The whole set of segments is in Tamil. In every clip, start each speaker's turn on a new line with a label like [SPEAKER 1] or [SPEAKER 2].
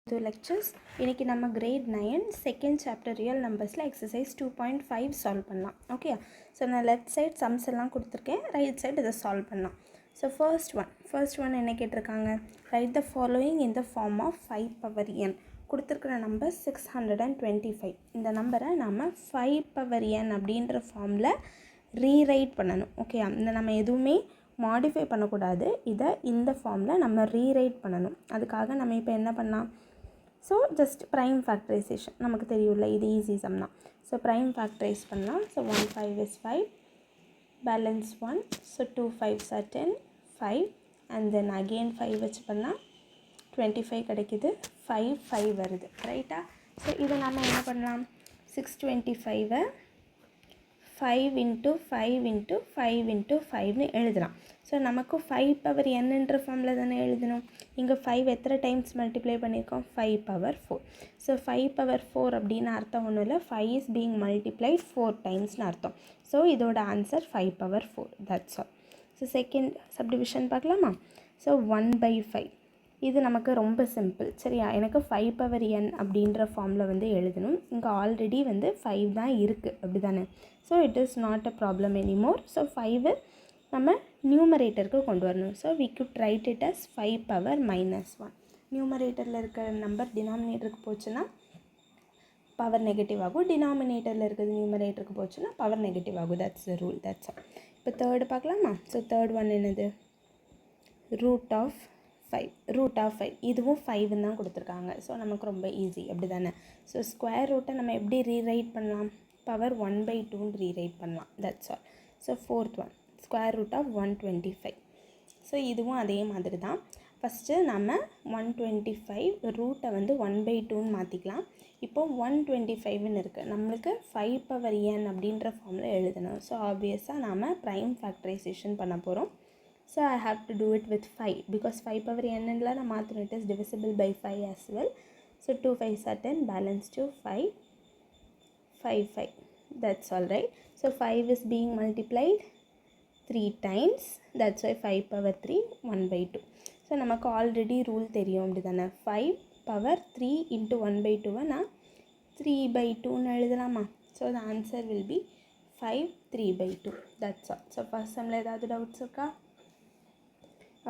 [SPEAKER 1] 2 lectures. இன்னைக்கு நம்ம grade 9 second chapter real numbersல exercise 2.5 solve பண்ணலாம். ஓகே, ஸோ நான் லெஃப்ட் சைட் சம்ஸ் எல்லாம் கொடுத்துருக்கேன், ரைட் சைட் இதை சால்வ் பண்ணலாம். ஸோ ஃபர்ஸ்ட் ஒன் என்ன கேட்டிருக்காங்க, write the following in the form of 5 power n. கொடுத்துருக்கிற நம்பர் 625. இந்த நம்பரை நம்ம 5 power n அப்படின்ற ஃபார்மில் ரீரைட் பண்ணணும். ஓகே, இந்த நம்ம எதுவுமே மாடிஃபை பண்ணக்கூடாது, இதை இந்த ஃபார்மில் நம்ம ரீரைட் பண்ணணும். அதுக்காக நம்ம இப்போ என்ன பண்ணலாம், ஸோ ஜஸ்ட் ப்ரைம் ஃபேக்டரைசேஷன் நமக்கு தெரியும்ல, இது ஈஸி சம் தான். ஸோ ப்ரைம் ஃபேக்டரைஸ் பண்ணலாம். So 1 5 is 5, balance 1, so 2 5s are 10, 5 and then again 5 வச்சு பண்ணால் 25 கிடைக்குது, 5 வருது, ரைட்டா? ஸோ இதை நம்ம என்ன பண்ணலாம், 625 5 into 5 into 5 into 5னு எழுதலாம். ஸோ நமக்கு 5 power nன்ற ஃபார்மில் தானே எழுதணும். இங்கே 5 எத்தனை டைம்ஸ் மல்டிப்ளை பண்ணியிருக்கோம், 5 power 4. ஸோ 5 power 4 அப்படின்னு அர்த்தம் ஒன்றும் இல்லை, 5 is being multiplied 4 டைம்ஸ்னு அர்த்தம். ஸோ இதோட answer 5 power 4, that's all. So second subdivision பார்க்கலாமா. ஸோ 1/5 இது நமக்கு ரொம்ப சிம்பிள், சரியா? எனக்கு 5 power n அப்படின்ற ஃபார்மில் வந்து எழுதணும். இங்கே ஆல்ரெடி வந்து 5 தான் இருக்குது, அப்படி தானே? So it is not a problem anymore. So 5 நம்ம நியூமரேட்டருக்கு கொண்டு வரணும். So we could write it as 5 power -1. நியூமரேட்டரில் இருக்கிற நம்பர் டினாமினேட்டருக்கு போச்சுன்னா பவர் நெகட்டிவ் ஆகும், டினாமினேட்டரில் இருக்கிறது நியூமரேட்டருக்கு போச்சுன்னா பவர் நெகட்டிவ் ஆகும். That's the rule, that's all. இப்போ தேர்டு பார்க்கலாமா. ஸோ தேர்ட் ஒன் என்னது, ரூட் ஆஃப் 5. இதுவும் 5 தான் கொடுத்துருக்காங்க. ஸோ நமக்கு ரொம்ப ஈஸி, அப்படி தானே? ஸோ ஸ்கொயர் ரூட்டை நம்ம எப்படி ரீரைட் பண்ணலாம், பவர் 1/2ன்னு ரீரைட் பண்ணலாம், that's all. So fourth one, square root of 125. So இதுவும் அதே மாதிரி தான். ஃபஸ்ட்டு நம்ம 125 ரூட்டை வந்து 1/2ன்னு மாற்றிக்கலாம். இப்போது 125ன்னு இருக்குது, நம்மளுக்கு 5 power n அப்படின்ற ஃபார்மில் எழுதணும். ஸோ ஆப்வியஸாக நாம் ப்ரைம் ஃபேக்டரைசேஷன் பண்ண போகிறோம். So I have to do it with 5 because 5 power n-ல நான் மாற்றணும், it is divisible by 5 as well. So 2 5s are 10, balance to 5, 5, that's all, right? So 5 is being multiplied 3 times, that's why 5 power 3 1/2. So நமக்கு ஆல்ரெடி ரூல் தெரியும், அப்படி தானே? 5 power 3 into 1/2 நான் 3/2ன்னு எழுதலாமா? So the answer will be 5 3/2, that's all. So first சம்மில் ஏதாவது டவுட்ஸ் இருக்கா?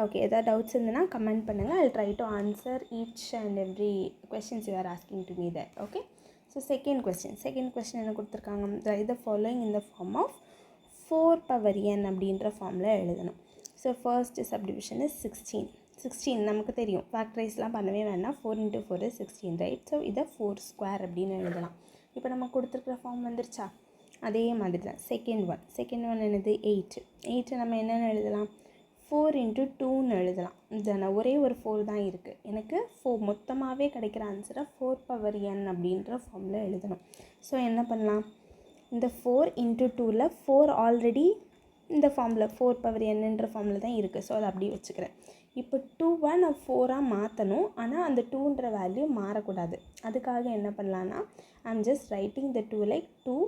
[SPEAKER 1] ஓகே, எதாவது டவுட்ஸ் இருந்ததுன்னா கமெண்ட் பண்ணுங்கள். I'll try to answer each and every questions you are asking to me there, okay? So second question என்ன கொடுத்துருக்காங்க, write the following in the form of 4 power n அப்படின்ற ஃபார்மில் எழுதணும். ஸோ ஃபர்ஸ்ட் சப்டிவிஷன் இஸ் 16 நமக்கு தெரியும், ஃபேக்டரைஸ்லாம் பண்ணவே வேண்டாம். 4 into 4 is 16, ரைட்? ஸோ இதை 4 ஸ்கொயர் அப்படின்னு எழுதலாம். இப்போ நம்ம கொடுத்துருக்குற ஃபார்ம் வந்துருச்சா, அதே மாதிரி தான். செகண்ட் ஒன் என்னது, 8 நம்ம என்னென்னு எழுதலாம், 4 into 2ன்னு எழுதலாம். இதான ஒரே ஒரு 4 தான் இருக்குது, எனக்கு 4 மொத்தமாகவே கிடைக்கிற ஆன்சரை 4 power n அப்படின்ற ஃபார்மில் எழுதணும். ஸோ என்ன பண்ணலாம், இந்த 4 into 2ல் 4 ஆல்ரெடி இந்த ஃபார்மில் 4 power nன்ற ஃபார்மில் தான் இருக்குது. ஸோ அதை அப்படியே வச்சுக்கிறேன். இப்போ 2 நான் 4ஆக மாற்றணும், ஆனால் அந்த 2ன்ற வேல்யூ மாறக்கூடாது. அதுக்காக என்ன பண்ணலான்னா, I'm just writing the 2 like 2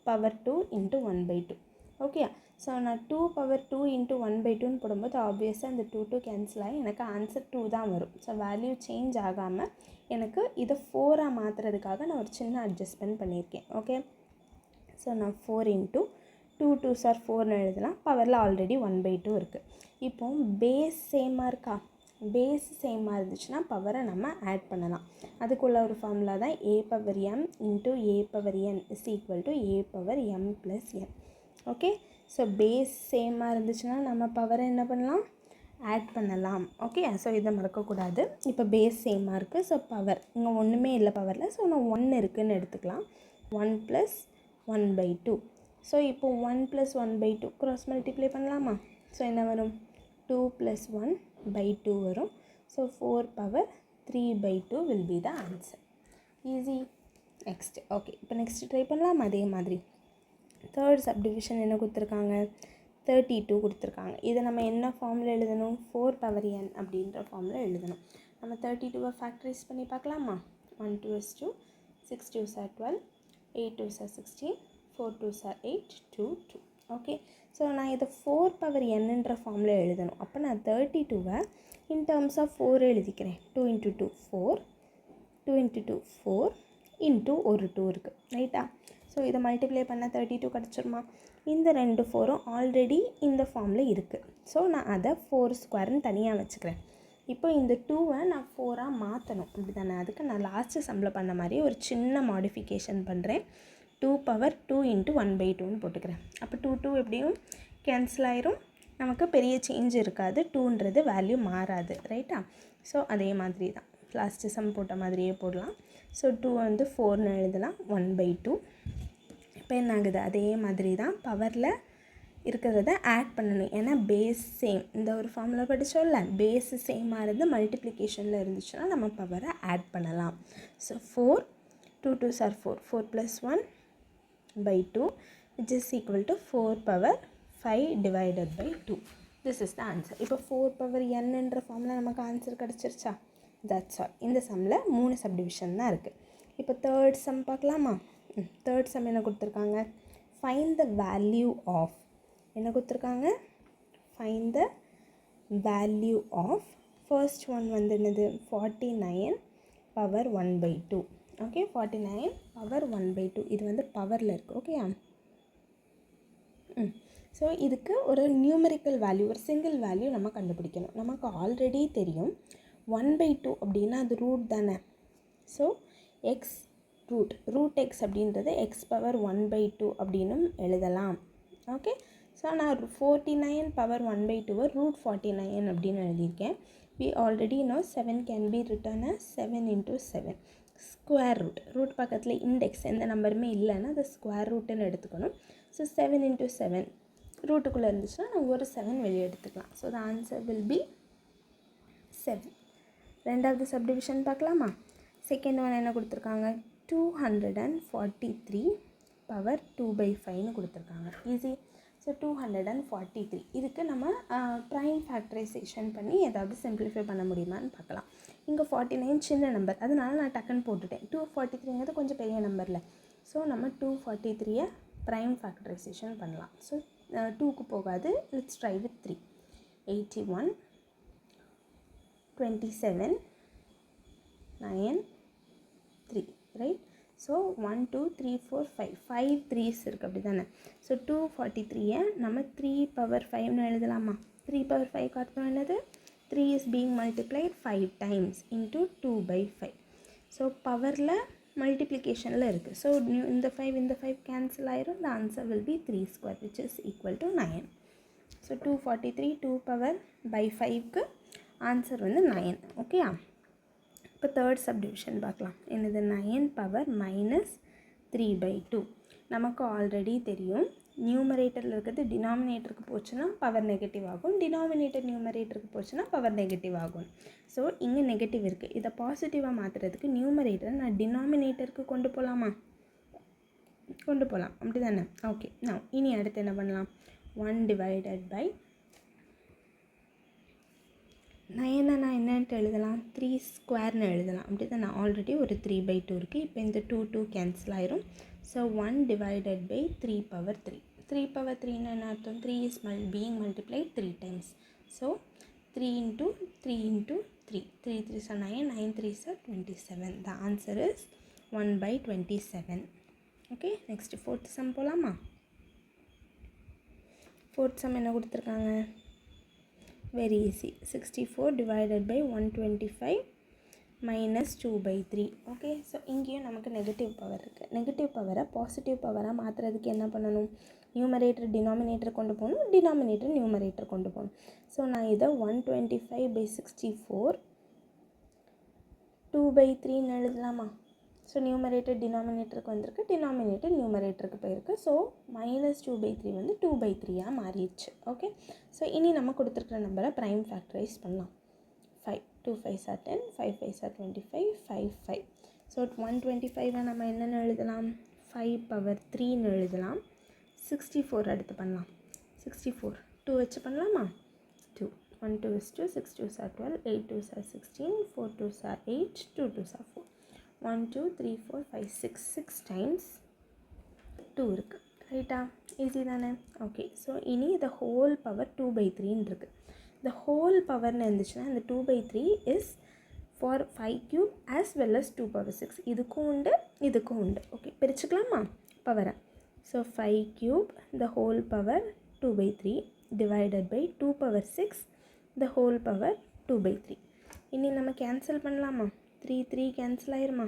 [SPEAKER 1] power 2 into 1/2. Okay, so நான் 2 power 2 into 1/2ன்னு போடும்போது ஆப்வியஸாக அந்த 2 கேன்சல் ஆகி எனக்கு ஆன்சர் 2 தான் வரும். ஸோ வேல்யூ சேஞ்ச் ஆகாமல் எனக்கு இதை 4ஆக மாற்றுறதுக்காக நான் ஒரு சின்ன அட்ஜஸ்ட்மெண்ட் பண்ணியிருக்கேன். ஓகே, ஸோ நான் 4 into 2 2s are 4ன்னு எழுதலாம். பவரில் ஆல்ரெடி 1/2 இருக்குது. இப்போது பேஸ் சேமாக இருக்கா, பேஸ் சேமாக இருந்துச்சுன்னா பவரை நம்ம ஆட் பண்ணலாம். அதுக்குள்ள ஒரு ஃபார்முலா தான் a power m into a power n is equal to a power m plus n. Okay, so base சேமாக இருந்துச்சுன்னா நம்ம பவரை என்ன பண்ணலாம், ஆட் பண்ணலாம். ஓகே, ஸோ இதை மறக்கக்கூடாது. இப்போ பேஸ் சேமாக இருக்குது, ஸோ பவர் இங்கே ஒன்றுமே இல்லை பவரில், ஸோ நான் 1 இருக்குதுன்னு எடுத்துக்கலாம். 1 + 1/2. ஸோ இப்போ 1 + 1/2 க்ராஸ் மல்டிப்ளை பண்ணலாமா? ஸோ என்ன வரும், 2 + 1/2 வரும். So 4 power 3/2 will be the answer. Easy. Next, okay, இப்போ நெக்ஸ்ட் ட்ரை பண்ணலாம். அதே மாதிரி தேர்ட் சப்டிவிஷன் என்ன கொடுத்துருக்காங்க, 32 கொடுத்துருக்காங்க. இதை நம்ம என்ன ஃபார்மில் எழுதணும், 4 power n அப்படின்ற ஃபார்மில் எழுதணும். நம்ம 32வை ஃபேக்டரைஸ் பண்ணி பார்க்கலாமா. 1 2 is 2, 6 2s are 12, 8 2s are 16, 4 2s are 8, 2 2. Okay, so நான் இதை 4 power nன்ற ஃபார்மில் எழுதணும். அப்போ நான் 32வை இன் டேர்ம்ஸ் ஆஃப் 4 எழுதிக்கிறேன். 2 into 2 4, 2 into 2 4 into ஒரு 2 இருக்குது ரைட்டா. ஸோ இதை மல்டிப்ளை பண்ண 32 கிடச்சிருமா. இந்த 2 4ம் ஆல்ரெடி இந்த ஃபார்மில் இருக்குது. ஸோ நான் அதை 4 ஸ்கொயர்னு தனியாக வச்சுக்கிறேன். இப்போ இந்த 2வை நான் 4ஆக மாற்றணும் அப்படி தானே. அதுக்கு நான் லாஸ்ட்டு சம்மில் பண்ண மாதிரி ஒரு சின்ன மாடிஃபிகேஷன் பண்ணுறேன். 2 power 2 into 1/2ன்னு போட்டுக்கிறேன். அப்போ 2 2 எப்படியும் கேன்சல் ஆயிரும், நமக்கு பெரிய சேஞ்ச் இருக்காது, 2ன்றது வேல்யூ மாறாது ரைட்டா. ஸோ அதே மாதிரி தான் லாஸ்ட்டு சம் போட்ட மாதிரியே போடலாம். ஸோ 2 வந்து 4ன்னு எழுதலாம், 1/2. இப்போ என்ன ஆகுது, அதே மாதிரி தான் பவரில் இருக்கிறத ஆட் பண்ணணும். ஏன்னா பேஸ் சேம், இந்த ஒரு ஃபார்முலா படித்தோம்ல, பேஸ் சேமாக இருந்து மல்டிப்ளிகேஷனில் இருந்துச்சுன்னா நம்ம பவரை ஆட் பண்ணலாம். So 4 2 2s are 4 4 plus 1/2 which is equal to 4 power 5 divided by 2. This is the answer. இப்போ 4 power n என்ற ஃபார்முலா நமக்கு ஆன்சர் கிடச்சிருச்சா. That's all. இந்த சம்மில் 3 சப்டிவிஷன் தான் இருக்குது. இப்போ தேர்ட் சம் பார்க்கலாமா. தேர்ட் சம் என்ன கொடுத்துருக்காங்க, ஃபைண்ட் த வேல்யூ ஆஃப், என்ன கொடுத்துருக்காங்க, find the value of, first one வந்து என்னது 49 பவர் 1/2. ஓகே, 49 பவர் 1/2 இது வந்து பவரில் இருக்குது. ஓகேயா. ஸோ இதுக்கு ஒரு நியூமரிக்கல் வேல்யூ, ஒரு சிங்கிள் வேல்யூ நம்ம கண்டுபிடிக்கணும். நமக்கு ஆல்ரெடி தெரியும் 1/2 அப்படின்னா அது ரூட் தானே. ஸோ எக்ஸ் ரூட் எக்ஸ் அப்படின்றது எக்ஸ் பவர் 1/2 அப்படின்னும் எழுதலாம். ஓகே. ஸோ நான் 49 பவர் 1/2 ரூட் 49 அப்படின்னு எழுதியிருக்கேன். we already know 7 can be written as 7 into 7 square root. Root பக்கத்தில் இண்டெக்ஸ் எந்த நம்பருமே இல்லைன்னா அது ஸ்கொயர் ரூட்டுன்னு எடுத்துக்கணும். ஸோ 7 into 7 ரூட்டுக்குள்ளே இருந்துச்சுன்னா நம்ம ஒரு 7 வெளியே எடுத்துக்கலாம். So the answer will be 7. ரெண்டாவது சப்டிவிஷன் பார்க்கலாமா. செகண்ட் ஒன் என்ன கொடுத்துருக்காங்க, 243 பவர் 2/5ன்னு கொடுத்துருக்காங்க. ஈஸி. ஸோ 243 இதுக்கு நம்ம ப்ரைம் ஃபேக்டரைசேஷன் பண்ணி ஏதாவது சிம்பிளிஃபை பண்ண முடியுமான்னு பார்க்கலாம். இங்கே 49 சின்ன நம்பர், அதனால நான் டக்குன்னு போட்டுட்டேன். 243ங்கிறது கொஞ்சம் பெரிய நம்பரில். ஸோ நம்ம 243யை ப்ரைம் ஃபேக்டரைசேஷன் பண்ணலாம். ஸோ 2க்கு போகாது, let's try with 3. 81 27 9 3 right. So 1 2 3 4 5 3s இருக்குது அப்படி தானே. ஸோ 243யை நம்ம 3 power 5ன்னு எழுதலாமா. 3 power 5 காட்டணும் என்னது, 3 is being multiplied 5 times into 2/5. So பவரில் மல்டிப்ளிகேஷனில் இருக்குது. ஸோ இந்த 5 கேன்சல் ஆயிரும். the answer will be 3 square which is equal to 9. So 243 2 power by 5க்கு ஆன்சர் வந்து 9. ஓகேயா. இப்போ தேர்ட் சப்டிவிஷன் பார்க்கலாம். என்னது 9 பவர் -3/2. நமக்கு ஆல்ரெடி தெரியும் நியூமரேட்டரில் இருக்கிறது டினாமினேட்டருக்கு போச்சுன்னா பவர் நெகட்டிவ் ஆகும், டினாமினேட்டர் நியூமரேட்டருக்கு போச்சுன்னா பவர் நெகட்டிவ் ஆகும். ஸோ இங்கே நெகட்டிவ் இருக்குது, இதை பாசிட்டிவாக மாற்றுறதுக்கு நியூமரேட்டரை நான் டினாமினேட்டருக்கு கொண்டு போகலாமா, கொண்டு போகலாம் அப்படி தானே. ஓகே. நான் இனி அடுத்து என்ன பண்ணலாம், 1 divided by 9 நான் என்னன்ட்டு எழுதலாம், 3 ஸ்கொயர்னு எழுதலாம் அப்படி தான். நான் ஆல்ரெடி ஒரு 3/2 இருக்குது. இப்போ இந்த 2 கேன்சல் ஆயிரும். So 1 divided by 3 power 3. 3 power 3ன்னு என்ன அர்த்தம், 3 is being multiplied 3 times. So 3 into 3 into 3. 3 3s are 9, 9 3s are 27. The answer is 1/27. Okay. Next fourth some போகலாமா. ஃபோர்த் சம் என்ன கொடுத்துருக்காங்க, very easy. 64 divided by 125 minus 2/3. Okay. So இங்கேயும் நமக்கு நெகட்டிவ் பவர் இருக்குது. நெகட்டிவ் பவரை பாசிட்டிவ் பவராக மாற்றுறதுக்கு என்ன பண்ணணும், நியூமரேட்டர் டினாமினேட்டர் கொண்டு போகணும், டினாமினேட்டர் நியூமரேட்டர் கொண்டு போகணும். ஸோ நான் இதை 125/64 2/3ன்னு எழுதலாமா. ஸோ நியூமரேட்டர் டினாமினேட்டருக்கு வந்திருக்கு, டினாமினேட்டர் நியூமரேட்டருக்கு போயிருக்கு. ஸோ -2/3 வந்து 2/3 மாறிடுச்சு. ஓகே. ஸோ இனி நம்ம கொடுத்துருக்குற நம்பரை ப்ரைம் ஃபேக்டரைஸ் பண்ணலாம். 5 2 5s are 10, 5 5s are 25, 5 5. So 125 நம்ம என்னென்னு எழுதலாம், 5 power 3ன்னு எழுதலாம். 64 அடுத்து பண்ணலாம். 64 2 வச்சு பண்ணலாமா. 2 1 2 is 2, 6 2s are 12, 8 2s are 16, 4 2s are 8, 2 2s are 4. 1 2 3 4 5 6 times 2 இருக்குது ரைட்டா. ஈஸி தானே. ஓகே. ஸோ இனி the whole power 2/3ன்னு இருக்குது. the whole பவர்னு இருந்துச்சுன்னா இந்த 2/3 is for 5 cube as well as 2 power 6. இதுக்கும் உண்டு இதுக்கும் உண்டு. ஓகே, பிரிச்சுக்கலாமா? இப்போ வரேன். So 5 cube the whole power 2/3 divided by 2 power 6 the whole power 2/3. இனி நம்ம கேன்சல் பண்ணலாமா? 3 கேன்சல் ஆயிருமா?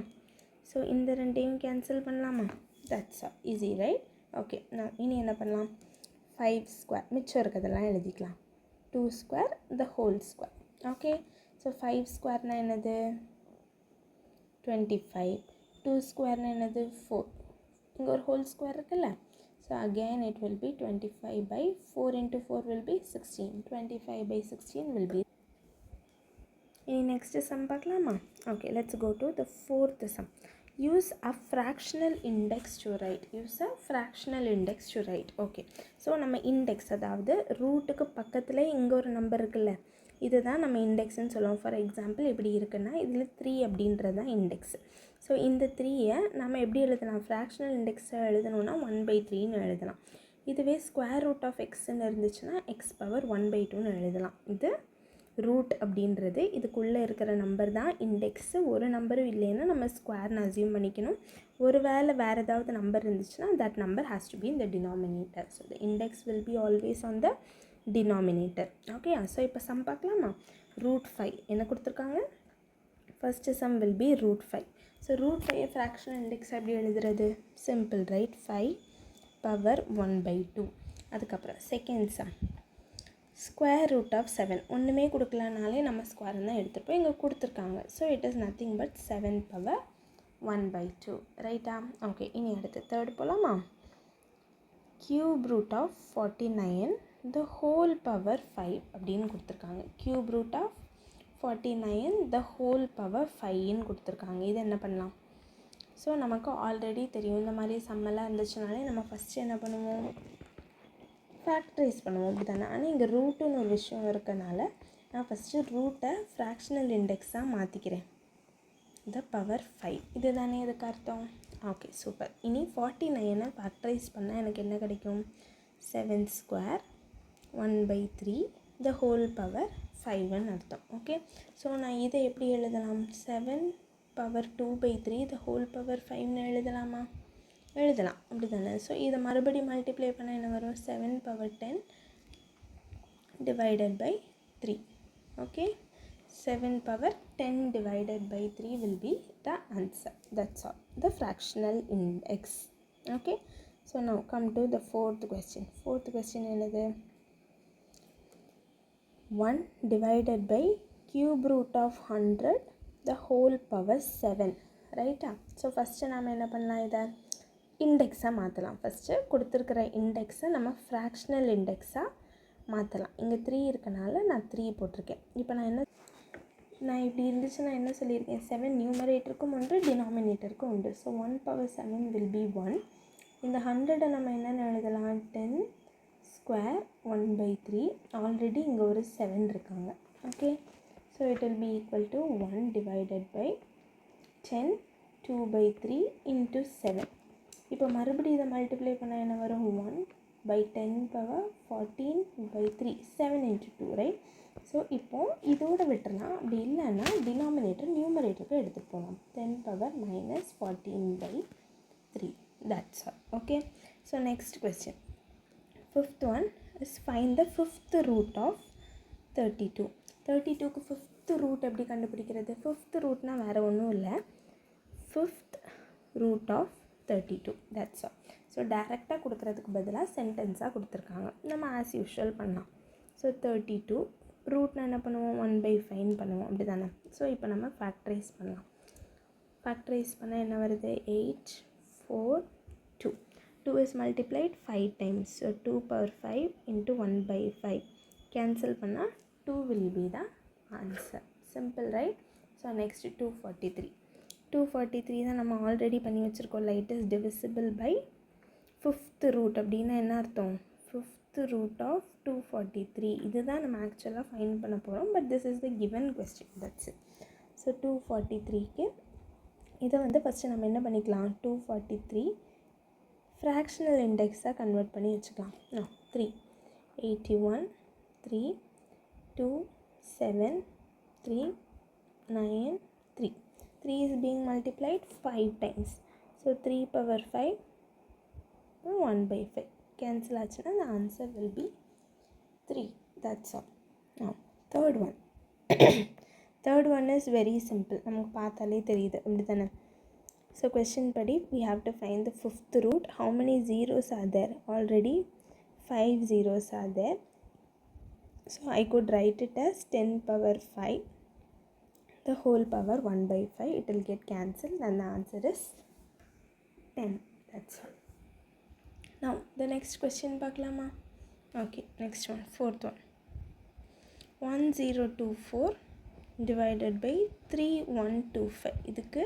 [SPEAKER 1] ஸோ இந்த ரெண்டையும் கேன்சல் பண்ணலாமா? That's all. Easy right? Okay, நான் இனி என்ன பண்ணலாம்? 5 ஸ்கொயர் மிச்சம் இருக்கிறதெல்லாம் எழுதிக்கலாம். 2 square the whole square. Okay, so 5 ஸ்கொயர்னா என்னது? 25. 2 ஸ்கொயர்னா என்னது? 4. இங்கே ஒரு ஹோல் ஸ்கொயர் இருக்குல்ல? So again it will B 25/4 into 4 will be 16. 25/16 will be. இனி நெக்ஸ்ட்டு சம் பார்க்கலாமா? Okay, let's go to the fourth sum. Use a fractional index to write. Okay, so நம்ம இண்டெக்ஸ், அதாவது ரூட்டுக்கு பக்கத்தில் இங்கே ஒரு நம்பர் இருக்குல்ல, இதுதான் நம்ம இண்டெக்ஸ்ன்னு சொல்லுவோம். ஃபார் எக்ஸாம்பிள் எப்படி இருக்குன்னா, இதில் 3 அப்படின்றது தான் இண்டெக்ஸ். ஸோ இந்த 3யை நம்ம எப்படி எழுதலாம்? ஃப்ராக்ஷனல் இண்டெக்ஸை எழுதணுன்னா 1/3ன்னு எழுதலாம். இதுவே ஸ்கொயர் ரூட் ஆஃப் எக்ஸ்ன்னு இருந்துச்சுன்னா x⁻1/2ன்னு எழுதலாம். இது ரூட் அப்படின்றது இதுக்குள்ளே இருக்கிற நம்பர் தான் இண்டெக்ஸு. ஒரு நம்பரும் இல்லைன்னா நம்ம ஸ்கொயர்னு அசியூம் பண்ணிக்கணும். ஒரு வேளை வேறு ஏதாவது நம்பர் இருந்துச்சுன்னா that number has to be in the denominator. So the index will be always on the denominator. Okay, so இப்போ சம் பார்க்கலாமா? √5 என்ன கொடுத்துருக்காங்க? First sum will be √5. So √5 fractional index எப்படி எழுதுறது? Simple right? 5 பவர் 1/2. அதுக்கப்புறம் second sum square root of 7. ஒன்றுமே கொடுக்கலனாலே நம்ம ஸ்கொயர் தான் எடுத்துகிட்டு போய் இங்கே கொடுத்துருக்காங்க. So it is nothing but 7 power 1/2. ரைட்டா? ஓகே, இனி அடுத்து தேர்ட் போகலாமா? Cube root of 49 the whole power 5 அப்படின்னு கொடுத்துருக்காங்க. Cube root of 49 the whole power 5ன்னு கொடுத்துருக்காங்க. இது என்ன பண்ணலாம்? ஸோ நமக்கு ஆல்ரெடி தெரியும், இந்த மாதிரி சம்மெல்லாம் இருந்துச்சுனாலே நம்ம ஃபஸ்ட்டு என்ன பண்ணுவோம்? ஃபேக்டரைஸ் பண்ணுவோம், அப்படி தானே? ஆனால் இங்கே ரூட்டுன்னு ஒரு விஷயம் இருக்கனால நான் ஃபஸ்ட்டு ரூட்டை ஃப்ராக்ஷனல் இண்டெக்ஸாக மாற்றிக்கிறேன். த பவர் 5 இது தானே இதுக்கு அர்த்தம்? Okay, super. இனி 49 ஃபேக்டரைஸ் பண்ணால் எனக்கு என்ன கிடைக்கும்? 7 ஸ்கொயர் 1/3 த ஹோல் பவர் 5ன்னு அர்த்தம். ஓகே, ஸோ நான் இதை எப்படி எழுதலாம்? 7 பவர் 2/3 த ஹோல் பவர் 5ன்னு எழுதலாமா? எழுதலாம், அப்படி தானே? ஸோ இதை மறுபடியும் மல்டிப்ளை பண்ணால் என்ன வரும்? 7 power 10 divided by 3. Okay, 7 power 10 divided by 3 will be the answer. That's all. The fractional index. Okay. So now come to the fourth question. Fourth question என்னது? 1 divided by cube root of 100 the whole power 7. Right? So first நாம என்ன பண்ணலாம்? இதை இண்டெக்ஸாக மாற்றலாம். ஃபஸ்ட்டு கொடுத்துருக்கிற இண்டெக்ஸை நம்ம ஃப்ராக்ஷனல் இண்டெக்ஸாக மாற்றலாம். இங்கே 3 இருக்கனால நான் 3 போட்டிருக்கேன். இப்போ நான் இப்படி இருந்துச்சு, நான் என்ன சொல்லியிருக்கேன்? 7 நியூமரேட்டருக்கும் உண்டு, டினாமினேட்டருக்கும் உண்டு. So 1 power 7 will be 1. இந்த 100 நம்ம என்னென்னு எழுதலாம்? 10 ஸ்கொயர் 1/3. ஆல்ரெடி இங்கே ஒரு 7 இருக்காங்க. ஓகே, so it will be equal to 1 divided by 10 2/3 into 7. இப்போ மறுபடியும் இதை மல்டிப்ளை பண்ணால் என்ன வரும்? 1/10 பவர் 14/3 7 into 2, ரைட்? ஸோ இப்போது இதோட விட்டுறலாம். அப்படி இல்லைன்னா டினாமினேட்டர் நியூமரேட்டருக்கு எடுத்துகிட்டு போகலாம். 10 power -14/3. That's all. Okay, so next question. Fifth one is find the fifth root of 32. 32க்கு ஃபிஃப்த் ரூட் எப்படி கண்டுபிடிக்கிறது? ஃபிஃப்த் ரூட்னால் வேறு ஒன்றும் இல்லை, fifth root of 32. That's all. So டேரெக்டாக கொடுக்குறதுக்கு பதிலாக சென்டென்ஸாக கொடுத்துருக்காங்க. நம்ம ஆஸ் யூஷுவல் பண்ணலாம். ஸோ 32 ரூட்னா என்ன பண்ணுவோம்? 1/5 பண்ணுவோம், அப்படி தானே? ஸோ இப்போ நம்ம ஃபேக்டரைஸ் பண்ணலாம். ஃபேக்டரைஸ் பண்ணால் என்ன வருது? 8 4 2. 2 is multiplied 5 times. So 2 power 5 into 1/5. Cancel பண்ணால் 2 will be the answer. Simple, right? So next 243. 243 தான் நம்ம ஆல்ரெடி பண்ணி வச்சுருக்கோம். It is divisible by fifth root. அப்படின்னா என்ன அர்த்தம்? Fifth root of 243. இதுதான் நம்ம ஆக்சுவலாக ஃபைண்ட் பண்ண போகிறோம். But this is the given question. That's it. So 243க்கு இதை ஃபஸ்ட்டு நம்ம என்ன பண்ணிக்கலாம்? 243 ஃப்ராக்ஷனல் இண்டெக்ஸாக கன்வெர்ட் பண்ணி வச்சுக்கலாம். 3 81 3 2 7 3 9, 3. 3 is being multiplied 5 times. So 3 power 5, 1 by 5. Cancel aachina the answer will be 3. That's all. Now, third one. Third one is very simple. நமக்கு பார்த்தாலே தெரியுது அப்படிதானே. So question padi, we have to find the fifth root. How many zeros are there? Already 5 zeros are there. So I could write it as 10 power 5. The whole power 1 by 5. It will get cancelled and the answer is 10. That's all. Now the next question பார்க்கலாமா? Okay, next one, fourth one. 1024 divided by 3125. இதுக்கு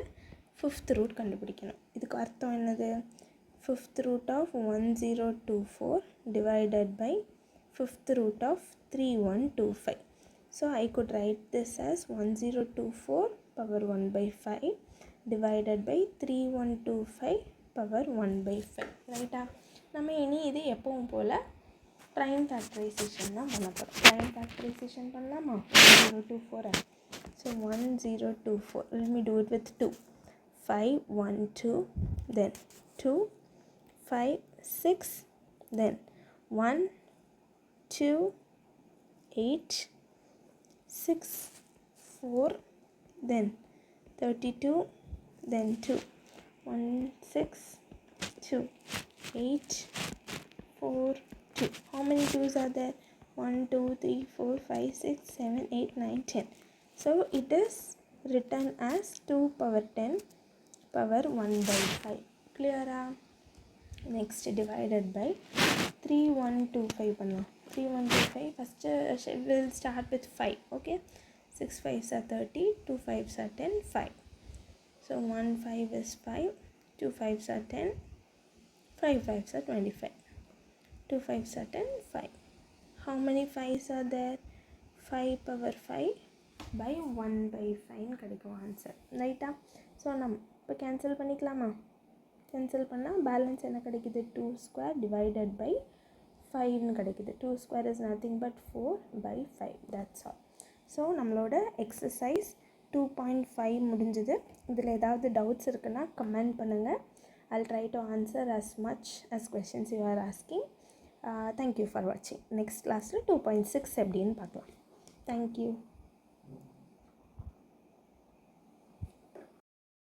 [SPEAKER 1] fifth root கண்டுபிடிக்கணும். இதுக்கு அர்த்தம் என்னது? Fifth root of 1024 divided by fifth root of 3125. So I could write this as 1024 power 1 by 5 divided by 3125 power 1 by 5. ரைட்டா? நம்ம இனி இது எப்பவும் போல் prime factorization தான் பண்ண போகிறோம். prime factorization பண்ணலாமா? 1024. So 1024. Let me do it with 2. 5, 1, 2, then 2, 5, 6, then 1, 2, 8, 6, 4, then 32, then 2, 1, 6, 2, 8, 4, 2. How many 2s are there? 1, 2, 3, 4, 5, 6, 7, 8, 9, 10. So it is written as 2 power 10 power 1 by 5. Clear? Next, divided by 3125 பண்ணலாம். 3125 first we'll start with 5. Okay, 6 5s are 30, 2 5s are 10, 5. So 1 5 is 5, 2 5s are 10, 5 5s are 25, 2 5s are 10, 5. How many 5s are there? 5 power 5 by 1 by 5 கிடைக்கும் ஆன்சர். ரைட்டா? ஸோ நம்ம இப்போ கேன்சல் பண்ணிக்கலாமா? கேன்சல் பண்ணால் பேலன்ஸ் என்ன கிடைக்குது? 2 ஸ்கொயர் டிவைடட் பை 5ன்னு கிடைக்குது. 2 square is nothing but 4 by 5. That's all. So நம்மளோட எக்ஸசைஸ் 2.5 முடிஞ்சுது. இதில் ஏதாவது டவுட்ஸ் இருக்குன்னா கமெண்ட் பண்ணுங்கள். I'll try to answer as much as questions you are asking. Thank you for watching. Next class 2.6 எப்படின்னு பார்க்கலாம். Thank you.